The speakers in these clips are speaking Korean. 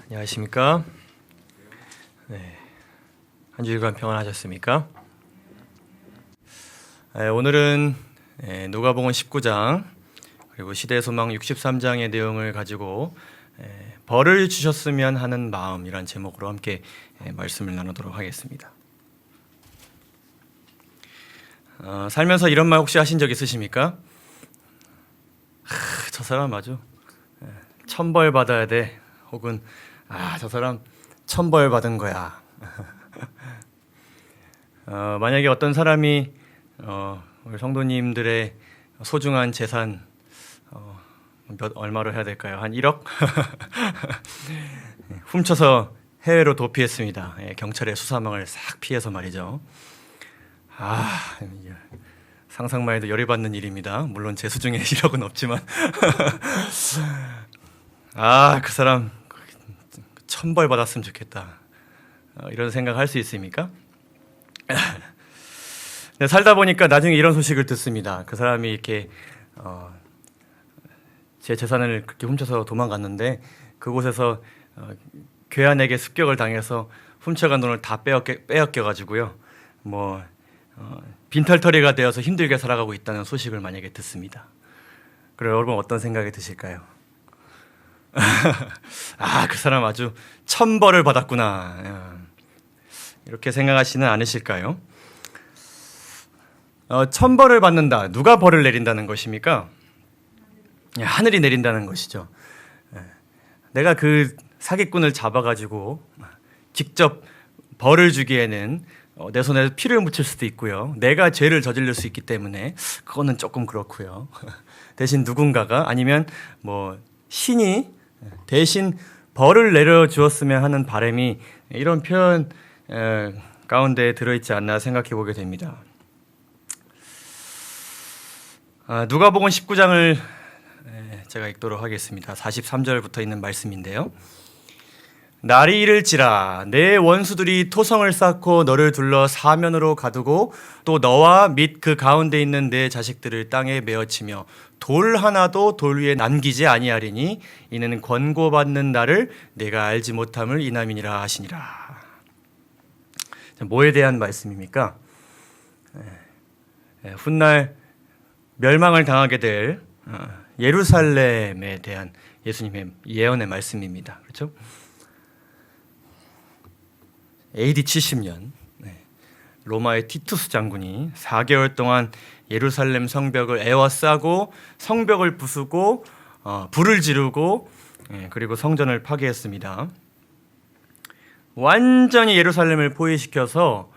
안녕하십니까? 네, 한 주일간 평안하셨습니까? 오늘은 누가복음 19장 그리고 시대소망 63장의 내용을 가지고 벌을 주셨으면 하는 마음이란 제목으로 함께 말씀을 나누도록 하겠습니다. 살면서 이런 말 혹시 하신 적 있으십니까? 저 사람 아주 천벌 받아야 돼. 혹은 저 사람 천벌 받은 거야. 만약에 어떤 사람이 우리 성도님들의 소중한 재산 얼마로 해야 될까요? 한 1억? 훔쳐서 해외로 도피했습니다. 경찰의 수사망을 싹 피해서 말이죠. 상상만 해도 열이 받는 일입니다. 물론 제 수중에 1억은 없지만 그 사람 천벌 받았으면 좋겠다. 이런 생각 할 수 있습니까? 살다 보니까 나중에 이런 소식을 듣습니다. 그 사람이 이렇게 제 재산을 그렇게 훔쳐서 도망갔는데 그곳에서 괴한에게 습격을 당해서 훔쳐간 돈을 다 빼앗겨가지고요. 빈털터리가 되어서 힘들게 살아가고 있다는 소식을 만약에 듣습니다. 그럼 여러분 어떤 생각이 드실까요? 그 사람 아주 천벌을 받았구나. 이렇게 생각하시는 않으실까요? 천벌을 받는다. 누가 벌을 내린다는 것입니까? 하늘이 내린다는 것이죠. 내가 그 사기꾼을 잡아가지고 직접 벌을 주기에는 내 손에 피를 묻힐 수도 있고요. 내가 죄를 저지를 수 있기 때문에 그거는 조금 그렇고요. 대신 누군가가 아니면 신이 대신 벌을 내려주었으면 하는 바람이 이런 표현 가운데 들어있지 않나 생각해 보게 됩니다. 누가복음 19장을 제가 읽도록 하겠습니다. 43절부터 있는 말씀인데요. 날이 이를지라 내 원수들이 토성을 쌓고 너를 둘러 사면으로 가두고 또 너와 및 그 가운데 있는 내 자식들을 땅에 메어치며 돌 하나도 돌 위에 남기지 아니하리니 이는 권고받는 날을 내가 알지 못함을 이남이니라 하시니라. 뭐에 대한 말씀입니까? 훗날 멸망을 당하게 될 예루살렘에 대한 예수님의 예언의 말씀입니다. 그렇죠? AD 70년 로마의 티투스 장군이 4개월 동안 예루살렘 성벽을 에워싸고 성벽을 부수고 불을 지르고 그리고 성전을 파괴했습니다. 완전히 예루살렘을 포위시켜서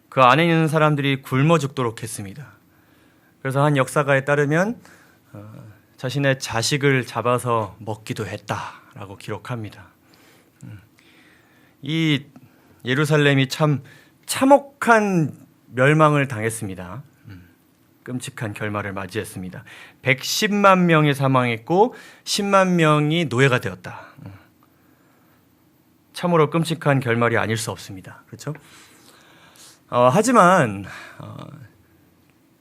그 안에 있는 사람들이 굶어 죽도록 했습니다. 그래서 한 역사가에 따르면 자신의 자식을 잡아서 먹기도 했다라고 기록합니다. 이 예루살렘이 참 참혹한 멸망을 당했습니다. 끔찍한 결말을 맞이했습니다. 110만 명이 사망했고 10만 명이 노예가 되었다. 참으로 끔찍한 결말이 아닐 수 없습니다. 그렇죠? 하지만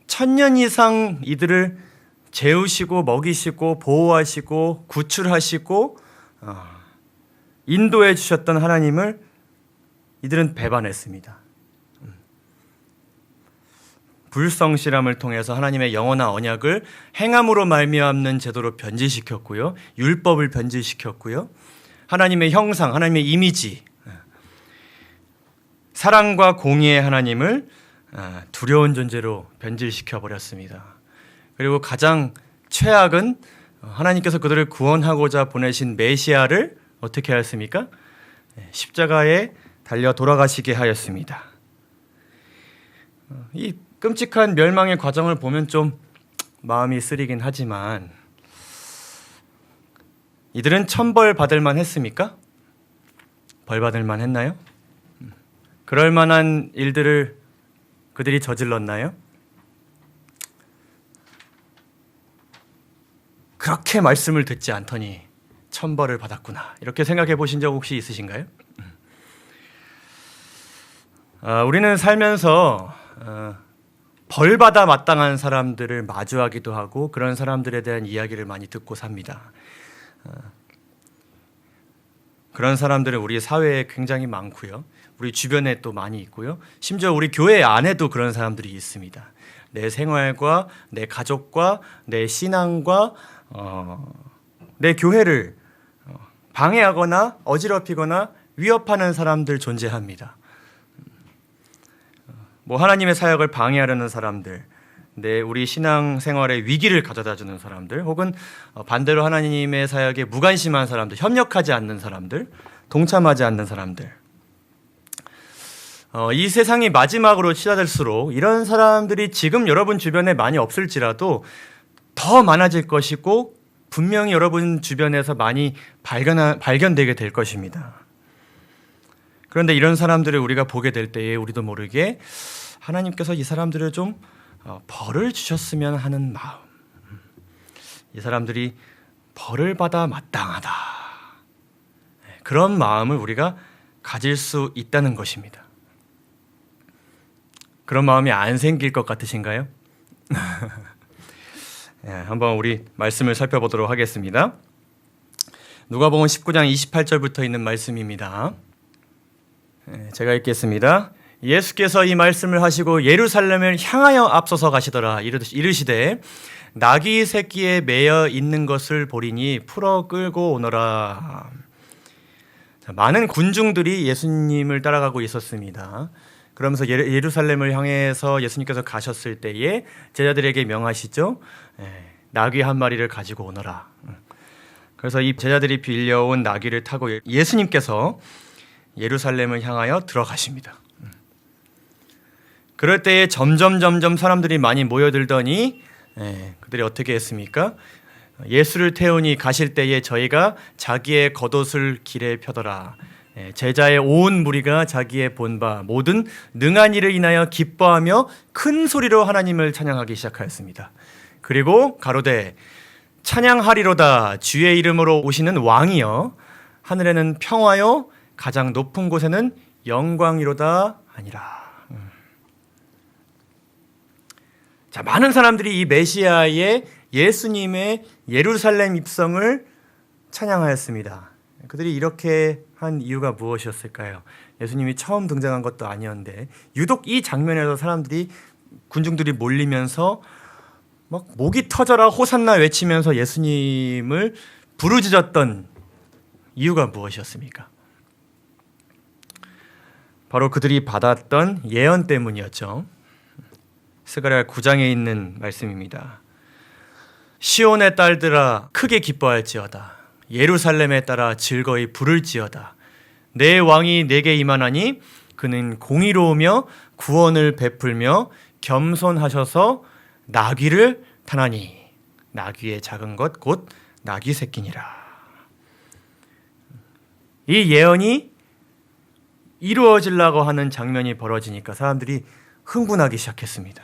1000년 이상 이들을 재우시고 먹이시고 보호하시고 구출하시고 인도해 주셨던 하나님을 이들은 배반했습니다. 불성실함을 통해서 하나님의 영원한 언약을 행함으로 말미암는 제도로 변질시켰고요. 율법을 변질시켰고요. 하나님의 형상, 하나님의 이미지, 사랑과 공의의 하나님을 두려운 존재로 변질시켜 버렸습니다. 그리고 가장 최악은 하나님께서 그들을 구원하고자 보내신 메시아를 어떻게 하였습니까? 십자가에 달려 돌아가시게 하였습니다. 이 끔찍한 멸망의 과정을 보면 좀 마음이 쓰리긴 하지만 이들은 천벌 받을 만 했습니까? 벌 받을 만 했나요? 그럴 만한 일들을 그들이 저질렀나요? 그렇게 말씀을 듣지 않더니 천벌을 받았구나. 이렇게 생각해 보신 적 혹시 있으신가요? 우리는 살면서 벌받아 마땅한 사람들을 마주하기도 하고 그런 사람들에 대한 이야기를 많이 듣고 삽니다. 그런 사람들은 우리 사회에 굉장히 많고요. 우리 주변에 또 많이 있고요. 심지어 우리 교회 안에도 그런 사람들이 있습니다. 내 생활과 내 가족과 내 신앙과 내 교회를 방해하거나 어지럽히거나 위협하는 사람들 존재합니다. 하나님의 사역을 방해하려는 사람들, 우리 신앙 생활에 위기를 가져다 주는 사람들, 혹은 반대로 하나님의 사역에 무관심한 사람들, 협력하지 않는 사람들, 동참하지 않는 사람들. 이 세상이 마지막으로 치닫을수록 이런 사람들이 지금 여러분 주변에 많이 없을지라도 더 많아질 것이고 분명히 여러분 주변에서 많이 발견되게 될 것입니다. 그런데 이런 사람들을 우리가 보게 될 때에 우리도 모르게 하나님께서 이 사람들을 좀 벌을 주셨으면 하는 마음, 이 사람들이 벌을 받아 마땅하다, 그런 마음을 우리가 가질 수 있다는 것입니다. 그런 마음이 안 생길 것 같으신가요? 한번 우리 말씀을 살펴보도록 하겠습니다. 누가복음 19장 28절부터 있는 말씀입니다. 제가 읽겠습니다. 예수께서 이 말씀을 하시고 예루살렘을 향하여 앞서서 가시더라. 이르시되 나귀 새끼에 매여 있는 것을 보리니 풀어 끌고 오너라. 많은 군중들이 예수님을 따라가고 있었습니다. 그러면서 예루살렘을 향해서 예수님께서 가셨을 때에 제자들에게 명하시죠. 나귀 한 마리를 가지고 오너라. 그래서 이 제자들이 빌려온 나귀를 타고 예수님께서 예루살렘을 향하여 들어가십니다. 그럴 때에 점점 사람들이 많이 모여들더니 그들이 어떻게 했습니까? 예수를 태우니 가실 때에 저희가 자기의 겉옷을 길에 펴더라. 제자의 온 무리가 자기의 본바 모든 능한 일을 인하여 기뻐하며 큰 소리로 하나님을 찬양하기 시작하였습니다. 그리고 가로되 찬양하리로다 주의 이름으로 오시는 왕이여 하늘에는 평화요 가장 높은 곳에는 영광이로다 하니라. 자, 많은 사람들이 이 메시아의 예수님의 예루살렘 입성을 찬양하였습니다. 그들이 이렇게 한 이유가 무엇이었을까요? 예수님이 처음 등장한 것도 아니었는데 유독 이 장면에서 군중들이 몰리면서 막 목이 터져라 호산나 외치면서 예수님을 부르짖었던 이유가 무엇이었습니까? 바로 그들이 받았던 예언 때문이었죠. 스가랴 9장에 있는 말씀입니다. 시온의 딸들아 크게 기뻐할지어다. 예루살렘에 따라 즐거이 부를지어다. 내 왕이 내게 임하나니 그는 공의로우며 구원을 베풀며 겸손하셔서 나귀를 타나니 나귀의 작은 것 곧 나귀 새끼니라. 이 예언이 이루어지려고 하는 장면이 벌어지니까 사람들이 흥분하기 시작했습니다.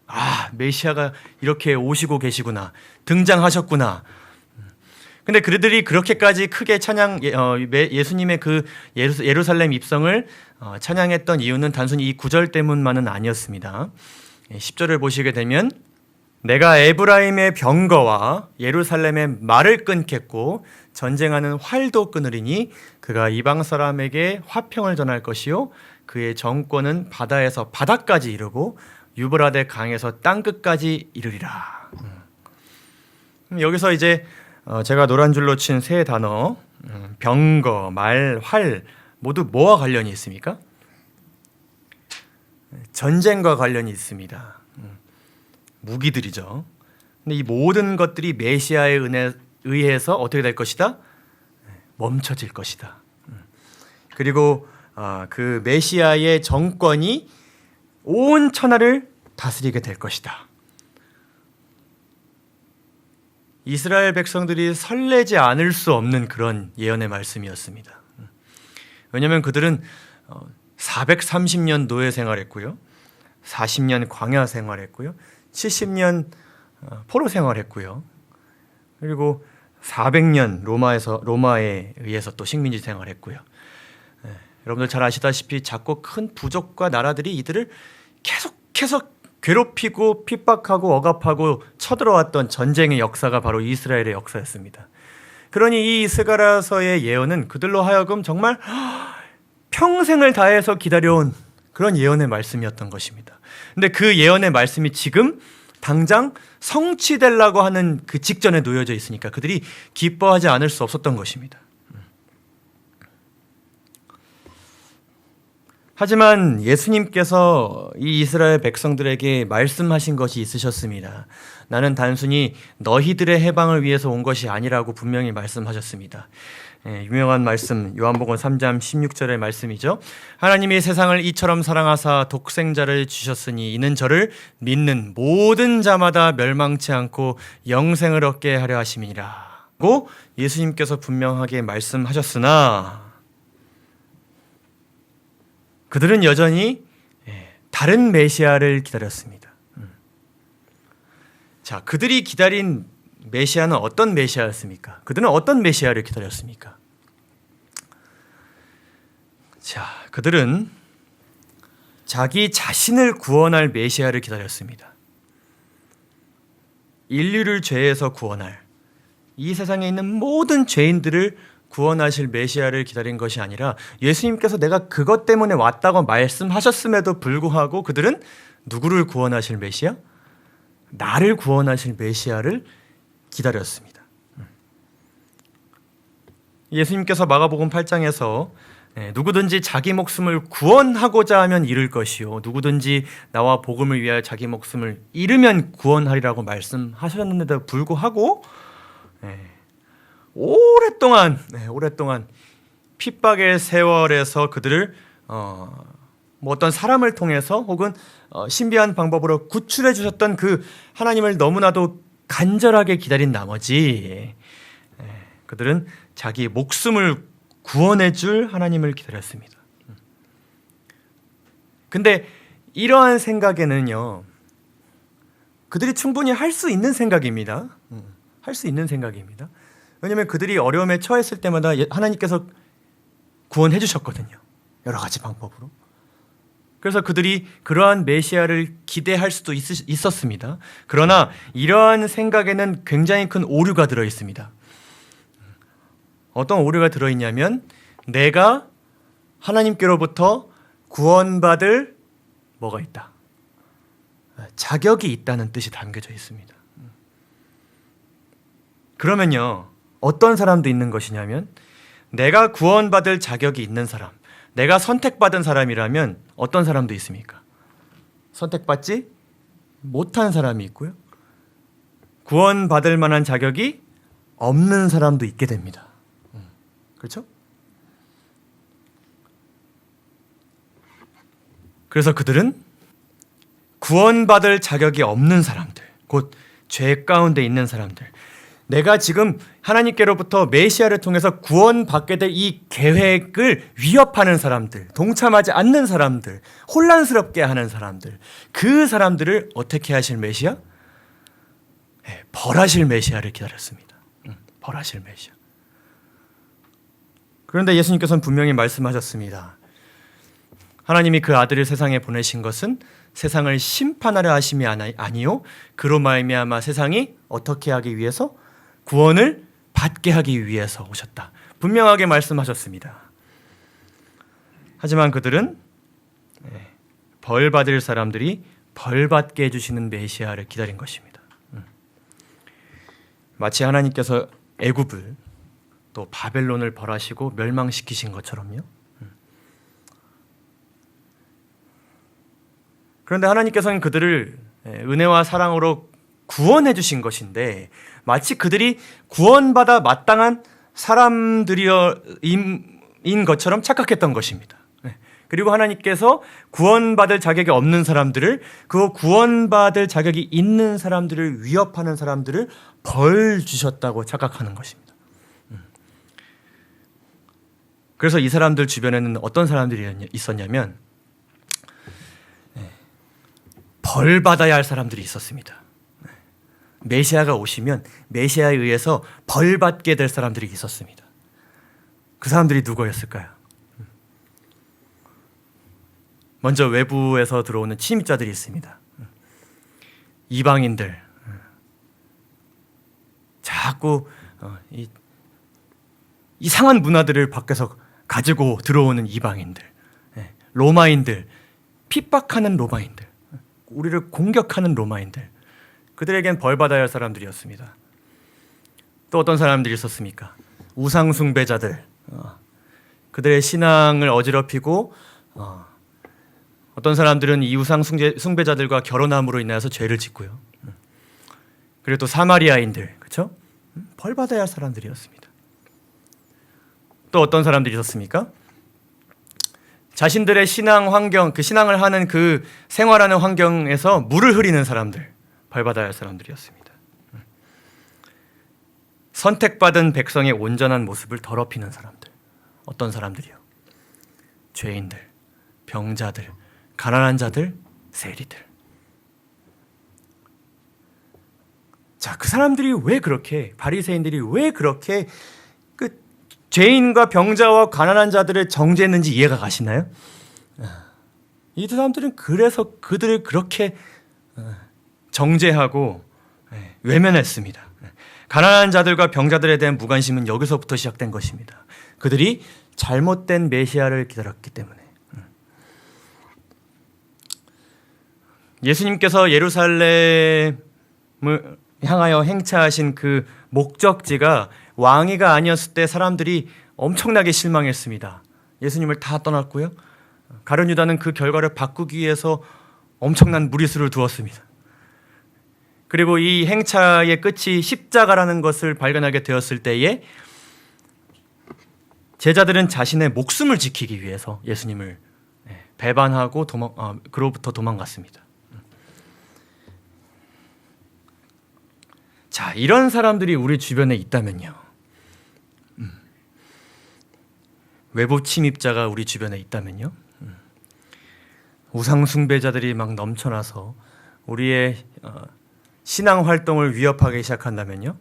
아, 메시아가 이렇게 오시고 계시구나, 등장하셨구나. 근데 그들이 그렇게까지 크게 예수님의 그 예루살렘 입성을 찬양했던 이유는 단순히 이 9절 때문만은 아니었습니다. 10절을 보시게 되면 내가 에브라임의 병거와 예루살렘의 말을 끊겠고 전쟁하는 활도 끊으리니 그가 이방 사람에게 화평을 전할 것이요 그의 정권은 바다에서 바다까지 이르고 유브라데 강에서 땅끝까지 이르리라. 여기서 이제 제가 노란 줄로 친 세 단어 병거, 말, 활 모두 뭐와 관련이 있습니까? 전쟁과 관련이 있습니다. 무기들이죠. 근데 이 모든 것들이 메시아의 의해서 어떻게 될 것이다? 멈춰질 것이다. 그리고 그 메시아의 정권이 온 천하를 다스리게 될 것이다. 이스라엘 백성들이 설레지 않을 수 없는 그런 예언의 말씀이었습니다. 왜냐하면 그들은 430년 노예 생활했고요, 40년 광야 생활했고요, 70년 포로 생활했고요, 그리고 400년 로마에 의해서 또 식민지 생활했고요. 여러분들 잘 아시다시피 작고 큰 부족과 나라들이 이들을 계속해서 괴롭히고 핍박하고 억압하고 쳐들어왔던 전쟁의 역사가 바로 이스라엘의 역사였습니다. 그러니 이 스가랴서의 예언은 그들로 하여금 정말 평생을 다해서 기다려온 그런 예언의 말씀이었던 것입니다. 근데 그 예언의 말씀이 지금 당장 성취되려고 하는 그 직전에 놓여져 있으니까 그들이 기뻐하지 않을 수 없었던 것입니다. 하지만 예수님께서 이 이스라엘 백성들에게 말씀하신 것이 있으셨습니다. 나는 단순히 너희들의 해방을 위해서 온 것이 아니라고 분명히 말씀하셨습니다. 유명한 말씀 요한복음 3장 16절의 말씀이죠. 하나님이 세상을 이처럼 사랑하사 독생자를 주셨으니 이는 저를 믿는 모든 자마다 멸망치 않고 영생을 얻게 하려 하심이니라 고 예수님께서 분명하게 말씀하셨으나 그들은 여전히 다른 메시아를 기다렸습니다. 자, 그들이 기다린 메시아는 어떤 메시아였습니까? 그들은 어떤 메시아를 기다렸습니까? 자, 그들은 자기 자신을 구원할 메시아를 기다렸습니다. 인류를 죄에서 구원할, 이 세상에 있는 모든 죄인들을 구원하실 메시아를 기다린 것이 아니라 예수님께서 내가 그것 때문에 왔다고 말씀하셨음에도 불구하고 그들은 누구를 구원하실 메시아? 나를 구원하실 메시아를 기다렸습니다. 예수님께서 마가복음 8장에서 누구든지 자기 목숨을 구원하고자 하면 잃을 것이요 누구든지 나와 복음을 위하여 자기 목숨을 잃으면 구원하리라고 말씀하셨는데도 불구하고 오랫동안 핍박의 세월에서 그들을 어떤 사람을 통해서 혹은 신비한 방법으로 구출해 주셨던 그 하나님을 너무나도 간절하게 기다린 나머지 그들은 자기 목숨을 구원해 줄 하나님을 기다렸습니다. 근데 이러한 생각에는요 그들이 충분히 할 수 있는 생각입니다. 할 수 있는 생각입니다. 왜냐하면 그들이 어려움에 처했을 때마다 하나님께서 구원해 주셨거든요. 여러 가지 방법으로. 그래서 그들이 그러한 메시아를 기대할 수도 있었습니다. 그러나 이러한 생각에는 굉장히 큰 오류가 들어있습니다. 어떤 오류가 들어있냐면 내가 하나님께로부터 구원받을 뭐가 있다. 자격이 있다는 뜻이 담겨져 있습니다. 그러면요. 어떤 사람도 있는 것이냐면 내가 구원받을 자격이 있는 사람, 내가 선택받은 사람이라면 어떤 사람도 있습니까? 선택받지 못한 사람이 있고요. 구원받을 만한 자격이 없는 사람도 있게 됩니다. 그렇죠? 그래서 그들은 구원받을 자격이 없는 사람들, 곧 죄 가운데 있는 사람들, 내가 지금 하나님께로부터 메시아를 통해서 구원받게 될 이 계획을 위협하는 사람들, 동참하지 않는 사람들, 혼란스럽게 하는 사람들, 그 사람들을 어떻게 하실 메시아? 벌하실 메시아를 기다렸습니다. 벌하실 메시아. 그런데 예수님께서는 분명히 말씀하셨습니다. 하나님이 그 아들을 세상에 보내신 것은 세상을 심판하려 하심이 아니요 그로 말미암아 세상이 어떻게 하기 위해서? 구원을 받게 하기 위해서 오셨다. 분명하게 말씀하셨습니다. 하지만 그들은 벌 받을 사람들이 벌 받게 해주시는 메시아를 기다린 것입니다. 마치 하나님께서 애굽을 또 바벨론을 벌하시고 멸망시키신 것처럼요. 그런데 하나님께서는 그들을 은혜와 사랑으로 구원해 주신 것인데 마치 그들이 구원받아 마땅한 사람들인 것처럼 착각했던 것입니다. 그리고 하나님께서 구원받을 자격이 없는 사람들을, 그 구원받을 자격이 있는 사람들을 위협하는 사람들을 벌 주셨다고 착각하는 것입니다. 그래서 이 사람들 주변에는 어떤 사람들이 있었냐면 벌 받아야 할 사람들이 있었습니다. 메시아가 오시면 메시아에 의해서 벌 받게 될 사람들이 있었습니다. 그 사람들이 누구였을까요? 먼저 외부에서 들어오는 침입자들이 있습니다. 이방인들, 자꾸 이상한 문화들을 밖에서 가지고 들어오는 이방인들, 로마인들, 핍박하는 로마인들, 우리를 공격하는 로마인들, 그들에겐 벌받아야 할 사람들이었습니다. 또 어떤 사람들이 있었습니까? 우상 숭배자들, 그들의 신앙을 어지럽히고 어떤 사람들은 이 우상 숭배자들과 결혼함으로 인해서 죄를 짓고요. 그리고 또 사마리아인들, 그렇죠? 벌받아야 할 사람들이었습니다. 또 어떤 사람들이 있었습니까? 자신들의 신앙 환경, 그 신앙을 하는 그 생활하는 환경에서 물을 흐리는 사람들, 벌받아야 할 사람들이었습니다. 선택받은 백성의 온전한 모습을 더럽히는 사람들, 어떤 사람들이요? 죄인들, 병자들, 가난한 자들, 세리들. 자, 그 사람들이 왜 그렇게, 바리새인들이 왜 그렇게 그 죄인과 병자와 가난한 자들을 정죄했는지 이해가 가시나요? 이 사람들은 그래서 그들을 그렇게 정죄하고 외면했습니다. 가난한 자들과 병자들에 대한 무관심은 여기서부터 시작된 것입니다. 그들이 잘못된 메시아를 기다렸기 때문에. 예수님께서 예루살렘을 향하여 행차하신 그 목적지가 왕위가 아니었을 때 사람들이 엄청나게 실망했습니다. 예수님을 다 떠났고요. 가룟 유다는 그 결과를 바꾸기 위해서 엄청난 무리수를 두었습니다. 그리고 이 행차의 끝이 십자가라는 것을 발견하게 되었을 때에 제자들은 자신의 목숨을 지키기 위해서 예수님을 배반하고 그로부터 도망갔습니다. 자, 이런 사람들이 우리 주변에 있다면요. 외부 침입자가 우리 주변에 있다면요. 우상 숭배자들이 막 넘쳐나서 우리의 신앙 활동을 위협하기 시작한다면요.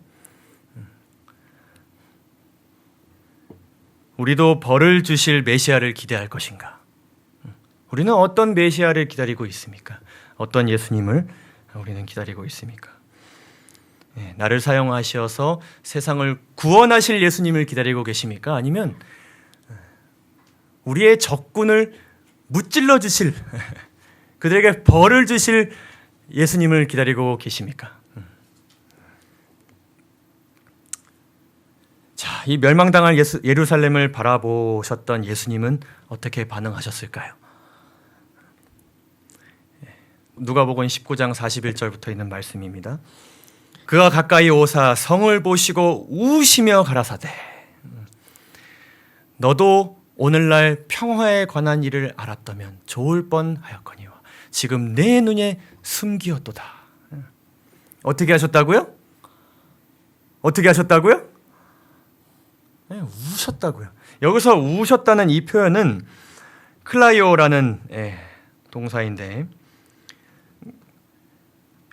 우리도 벌을 주실 메시아를 기대할 것인가? 우리는 어떤 메시아를 기다리고 있습니까? 어떤 예수님을 우리는 기다리고 있습니까? 나를 사용하셔서 세상을 구원하실 예수님을 기다리고 계십니까? 아니면 우리의 적군을 무찔러 주실 그들에게 벌을 주실 예수님을 기다리고 계십니까? 자, 이 멸망당할 예루살렘을 바라보셨던 예수님은 어떻게 반응하셨을까요? 누가복음 19장 41절부터 있는 말씀입니다. 그가 가까이 오사 성을 보시고 우시며 가라사대 너도 오늘날 평화에 관한 일을 알았다면 좋을 뻔하였거니와 지금 내 눈에 숨기었도다. 어떻게 하셨다고요? 어떻게 하셨다고요? 우셨다고요. 여기서 우셨다는 이 표현은 클라이오라는 동사인데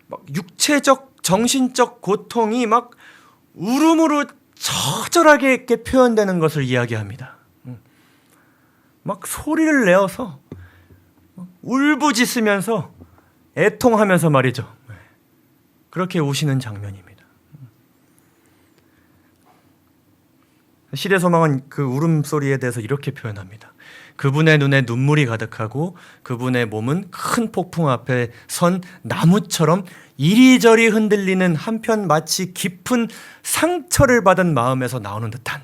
막 육체적 정신적 고통이 막 울음으로 처절하게 이렇게 표현되는 것을 이야기합니다. 막 소리를 내어서 울부짖으면서 애통하면서 말이죠. 그렇게 우시는 장면입니다. 시대소망은 그 울음소리에 대해서 이렇게 표현합니다. 그분의 눈에 눈물이 가득하고 그분의 몸은 큰 폭풍 앞에 선 나무처럼 이리저리 흔들리는 한편 마치 깊은 상처를 받은 마음에서 나오는 듯한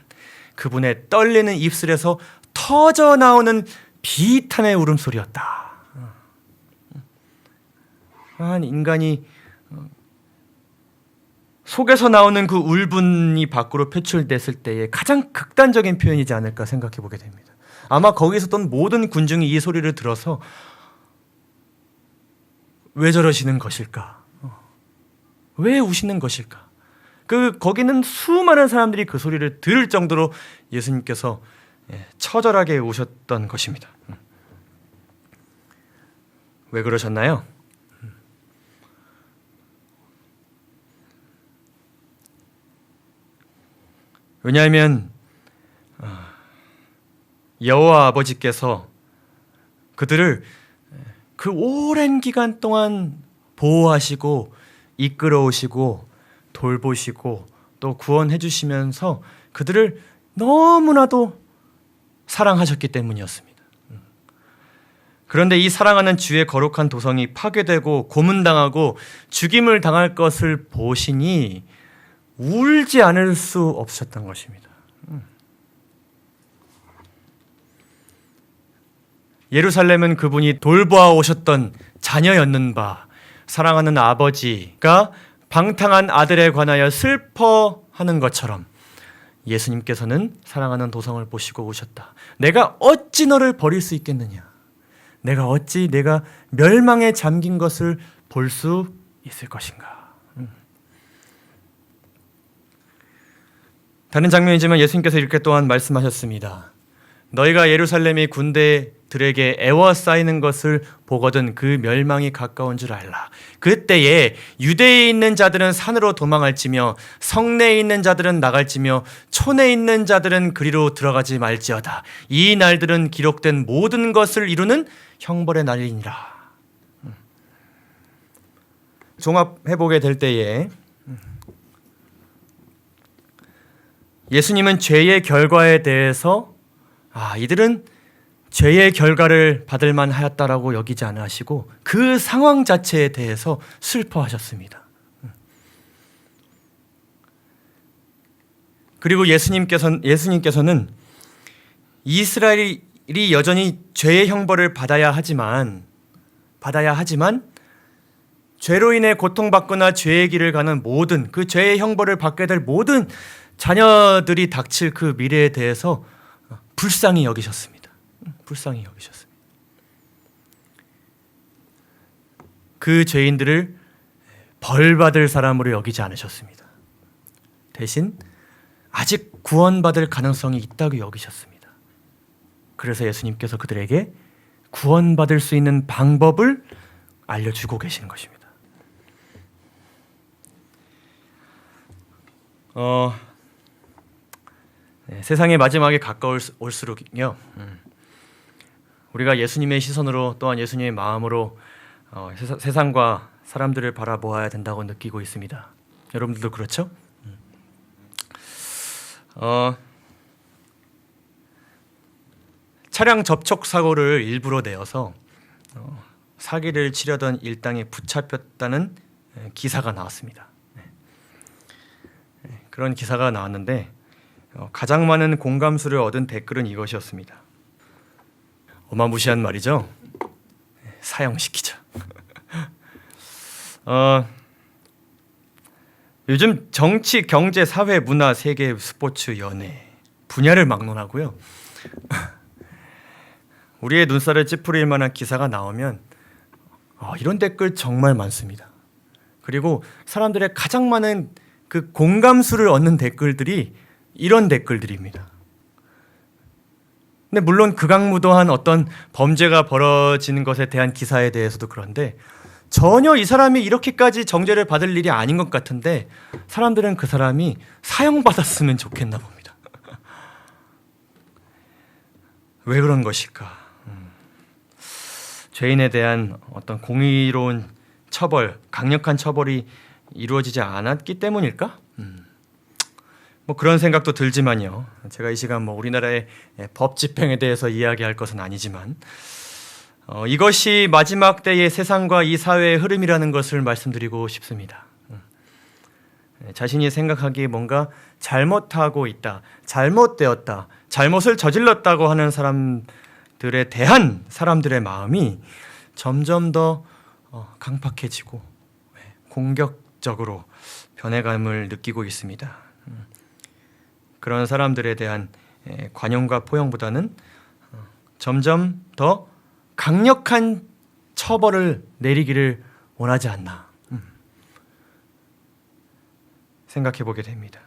그분의 떨리는 입술에서 터져 나오는 비탄의 울음소리였다. 한 인간이 속에서 나오는 그 울분이 밖으로 표출됐을 때의 가장 극단적인 표현이지 않을까 생각해 보게 됩니다. 아마 거기 있었던 모든 군중이 이 소리를 들어서 왜 저러시는 것일까? 왜 우시는 것일까? 거기는 수많은 사람들이 그 소리를 들을 정도로 예수님께서 처절하게 우셨던 것입니다. 왜 그러셨나요? 왜냐하면 여호와 아버지께서 그들을 그 오랜 기간 동안 보호하시고 이끌어 오시고 돌보시고 또 구원해 주시면서 그들을 너무나도 사랑하셨기 때문이었습니다. 그런데 이 사랑하는 주의 거룩한 도성이 파괴되고 고문당하고 죽임을 당할 것을 보시니 울지 않을 수 없으셨던 것입니다. 예루살렘은 그분이 돌보아 오셨던 자녀였는바, 사랑하는 아버지가 방탕한 아들에 관하여 슬퍼하는 것처럼 예수님께서는 사랑하는 도성을 보시고 오셨다. 내가 어찌 너를 버릴 수 있겠느냐? 내가 어찌 내가 멸망에 잠긴 것을 볼 수 있을 것인가? 다른 장면이지만 예수님께서 이렇게 또한 말씀하셨습니다. 너희가 예루살렘이 군대들에게 애워싸이는 것을 보거든 그 멸망이 가까운 줄 알라. 그때에 유대에 있는 자들은 산으로 도망할지며 성내에 있는 자들은 나갈지며 촌에 있는 자들은 그리로 들어가지 말지어다. 이 날들은 기록된 모든 것을 이루는 형벌의 날이니라. 종합해보게 될 때에 예수님은 죄의 결과에 대해서 이들은 죄의 결과를 받을 만하였다라고 여기지 않으시고 그 상황 자체에 대해서 슬퍼하셨습니다. 그리고 예수님께서는 이스라엘이 여전히 죄의 형벌을 받아야 하지만 죄로 인해 고통받거나 죄의 길을 가는 모든 그 죄의 형벌을 받게 될 모든 자녀들이 닥칠 그 미래에 대해서 불쌍히 여기셨습니다. 불쌍히 여기셨습니다. 그 죄인들을 벌받을 사람으로 여기지 않으셨습니다. 대신 아직 구원받을 가능성이 있다고 여기셨습니다. 그래서 예수님께서 그들에게 구원받을 수 있는 방법을 알려주고 계시는 것입니다. 세상의 마지막에 가까울수록요, 우리가 예수님의 시선으로 또한 예수님의 마음으로 세상과 사람들을 바라보아야 된다고 느끼고 있습니다. 여러분들도 그렇죠? 차량 접촉 사고를 일부러 내어서 사기를 치려던 일당에 붙잡혔다는 기사가 나왔습니다. 그런 기사가 나왔는데 가장 많은 공감수를 얻은 댓글은 이것이었습니다. 어마무시한 말이죠. 사형시키자. 요즘 정치, 경제, 사회, 문화, 세계, 스포츠, 연애 분야를 막론하고요. 우리의 눈살을 찌푸릴 만한 기사가 나오면 이런 댓글 정말 많습니다. 그리고 사람들의 가장 많은 그 공감수를 얻는 댓글들이 이런 댓글들입니다. 근데 물론 극악무도한 어떤 범죄가 벌어지는 것에 대한 기사에 대해서도 그런데 전혀 이 사람이 이렇게까지 정죄를 받을 일이 아닌 것 같은데 사람들은 그 사람이 사형받았으면 좋겠나 봅니다. 왜 그런 것일까? 죄인에 대한 어떤 공의로운 처벌, 강력한 처벌이 이루어지지 않았기 때문일까? 뭐 그런 생각도 들지만요. 제가 이 시간 우리나라의 법 집행에 대해서 이야기할 것은 아니지만 이것이 마지막 때의 세상과 이 사회의 흐름이라는 것을 말씀드리고 싶습니다. 자신이 생각하기에 뭔가 잘못하고 있다, 잘못되었다, 잘못을 저질렀다고 하는 사람들에 대한 사람들의 마음이 점점 더 강팍해지고 공격적으로 변해감을 느끼고 있습니다. 그런 사람들에 대한 관용과 포용보다는 점점 더 강력한 처벌을 내리기를 원하지 않나 생각해 보게 됩니다.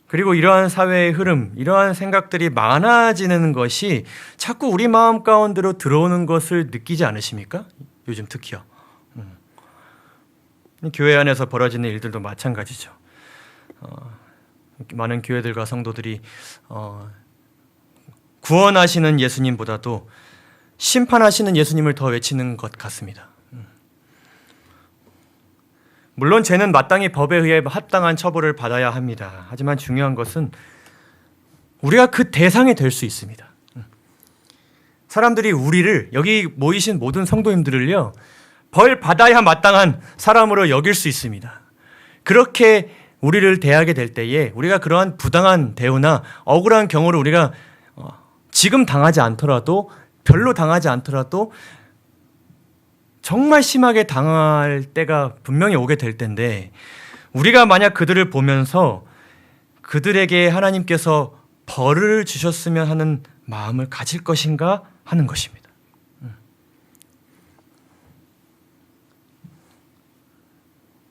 그리고 이러한 사회의 흐름, 이러한 생각들이 많아지는 것이 자꾸 우리 마음 가운데로 들어오는 것을 느끼지 않으십니까? 요즘 특히요. 교회 안에서 벌어지는 일들도 마찬가지죠. 많은 교회들과 성도들이 구원하시는 예수님보다도 심판하시는 예수님을 더 외치는 것 같습니다. 물론 죄는 마땅히 법에 의해 합당한 처벌을 받아야 합니다. 하지만 중요한 것은 우리가 그 대상이 될 수 있습니다. 사람들이 우리를, 여기 모이신 모든 성도님들을요, 벌 받아야 마땅한 사람으로 여길 수 있습니다. 그렇게 우리를 대하게 될 때에 우리가 그러한 부당한 대우나 억울한 경우를 우리가 지금 당하지 않더라도, 별로 당하지 않더라도 정말 심하게 당할 때가 분명히 오게 될 텐데, 우리가 만약 그들을 보면서 그들에게 하나님께서 벌을 주셨으면 하는 마음을 가질 것인가 하는 것입니다.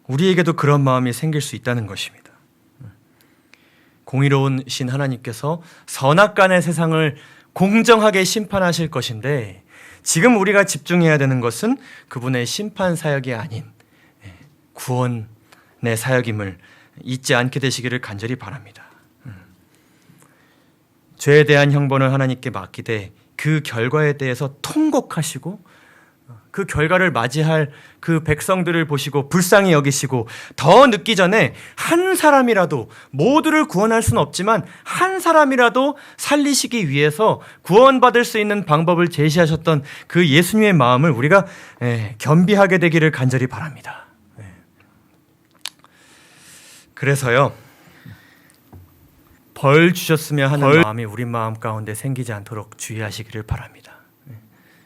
우리에게도 그런 마음이 생길 수 있다는 것입니다. 공의로우신 하나님께서 선악간의 세상을 공정하게 심판하실 것인데, 지금 우리가 집중해야 되는 것은 그분의 심판 사역이 아닌 구원의 사역임을 잊지 않게 되시기를 간절히 바랍니다. 죄에 대한 형벌을 하나님께 맡기되 그 결과에 대해서 통곡하시고 그 결과를 맞이할 그 백성들을 보시고 불쌍히 여기시고, 더 늦기 전에 한 사람이라도, 모두를 구원할 수는 없지만 한 사람이라도 살리시기 위해서 구원받을 수 있는 방법을 제시하셨던 그 예수님의 마음을 우리가 겸비하게 되기를 간절히 바랍니다. 그래서요, 벌 주셨으면 하는 마음이 우리 마음 가운데 생기지 않도록 주의하시기를 바랍니다.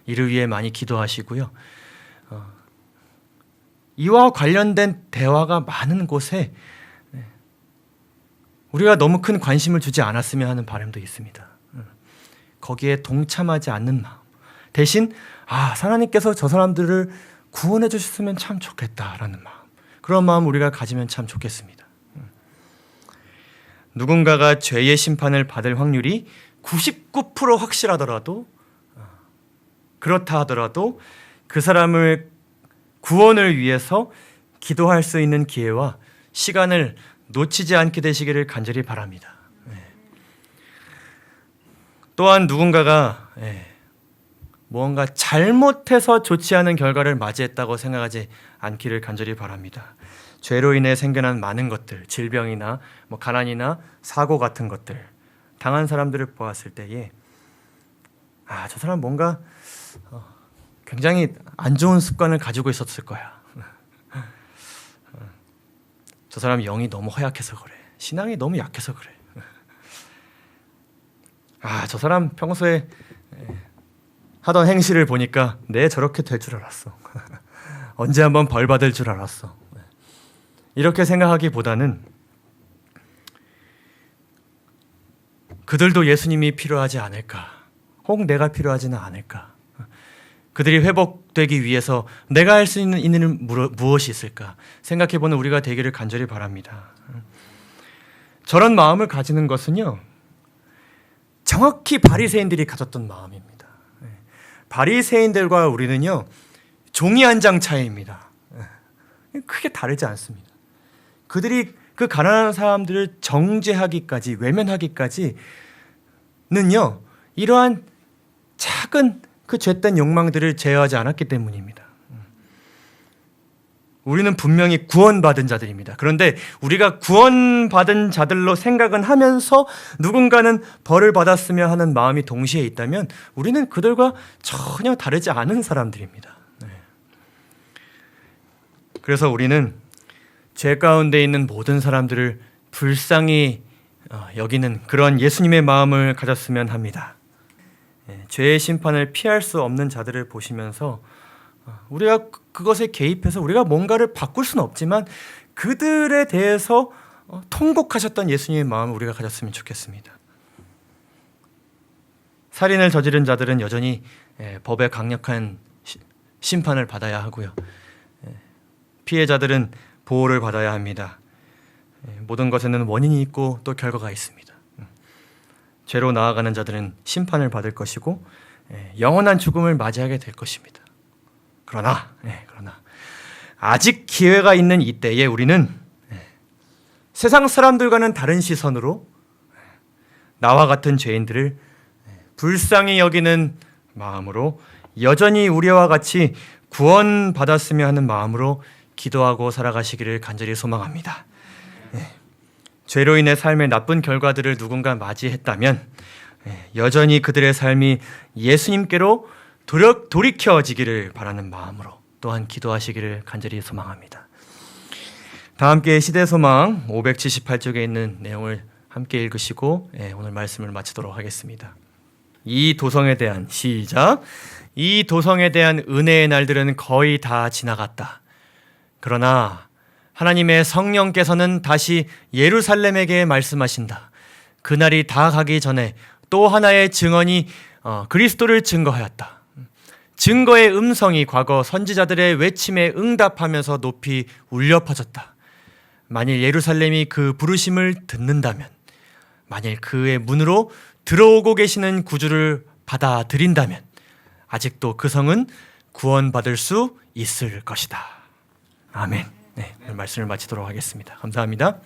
이를 위해 많이 기도하시고요. 이와 관련된 대화가 많은 곳에 우리가 너무 큰 관심을 주지 않았으면 하는 바람도 있습니다. 거기에 동참하지 않는 마음, 대신 하나님께서 저 사람들을 구원해 주셨으면 참 좋겠다라는 마음, 그런 마음 우리가 가지면 참 좋겠습니다. 누군가가 죄의 심판을 받을 확률이 99% 확실하더라도, 그렇다 하더라도 그 사람을 구원을 위해서 기도할 수 있는 기회와 시간을 놓치지 않게 되시기를 간절히 바랍니다. 또한 누군가가 무언가 잘못해서 좋지 않은 결과를 맞이했다고 생각하지 않기를 간절히 바랍니다. 죄로 인해 생겨난 많은 것들, 질병이나 가난이나 사고 같은 것들 당한 사람들을 보았을 때에 저 사람 뭔가 굉장히 안 좋은 습관을 가지고 있었을 거야. 저 사람 영이 너무 허약해서 그래. 신앙이 너무 약해서 그래. 저 사람 평소에 하던 행실을 보니까 내 저렇게 될 줄 알았어. 언제 한번 벌 받을 줄 알았어. 이렇게 생각하기보다는 그들도 예수님이 필요하지 않을까, 혹 내가 필요하지는 않을까, 그들이 회복되기 위해서 내가 할 수 있는 일은 무엇이 있을까 생각해보는 우리가 되기를 간절히 바랍니다. 저런 마음을 가지는 것은요, 정확히 바리새인들이 가졌던 마음입니다. 바리새인들과 우리는요, 종이 한 장 차이입니다. 크게 다르지 않습니다. 그들이 그 가난한 사람들을 정죄하기까지, 외면하기까지는요, 이러한 작은 그 죄된 욕망들을 제어하지 않았기 때문입니다. 우리는 분명히 구원받은 자들입니다. 그런데 우리가 구원받은 자들로 생각은 하면서 누군가는 벌을 받았으면 하는 마음이 동시에 있다면 우리는 그들과 전혀 다르지 않은 사람들입니다. 그래서 우리는 죄 가운데 있는 모든 사람들을 불쌍히 여기는 그런 예수님의 마음을 가졌으면 합니다. 죄의 심판을 피할 수 없는 자들을 보시면서 우리가 그것에 개입해서 우리가 뭔가를 바꿀 수는 없지만 그들에 대해서 통곡하셨던 예수님의 마음을 우리가 가졌으면 좋겠습니다. 살인을 저지른 자들은 여전히 법의 강력한 심판을 받아야 하고요. 피해자들은 보호를 받아야 합니다. 모든 것에는 원인이 있고 또 결과가 있습니다. 죄로 나아가는 자들은 심판을 받을 것이고 영원한 죽음을 맞이하게 될 것입니다. 그러나 아직 기회가 있는 이때에 우리는 세상 사람들과는 다른 시선으로 나와 같은 죄인들을 불쌍히 여기는 마음으로 여전히 우리와 같이 구원받았으며 하는 마음으로 기도하고 살아가시기를 간절히 소망합니다. 죄로 인해 삶의 나쁜 결과들을 누군가 맞이했다면 여전히 그들의 삶이 예수님께로 돌이켜지기를 바라는 마음으로 또한 기도하시기를 간절히 소망합니다. 다 함께 시대소망 578쪽에 있는 내용을 함께 읽으시고 오늘 말씀을 마치도록 하겠습니다. 이 도성에 대한 시작. 이 도성에 대한 은혜의 날들은 거의 다 지나갔다. 그러나 하나님의 성령께서는 다시 예루살렘에게 말씀하신다. 그날이 다 가기 전에 또 하나의 증언이 그리스도를 증거하였다. 증거의 음성이 과거 선지자들의 외침에 응답하면서 높이 울려 퍼졌다. 만일 예루살렘이 그 부르심을 듣는다면, 만일 그의 문으로 들어오고 계시는 구주를 받아들인다면 아직도 그 성은 구원받을 수 있을 것이다. 아멘. 네, 오늘 말씀을 마치도록 하겠습니다. 감사합니다.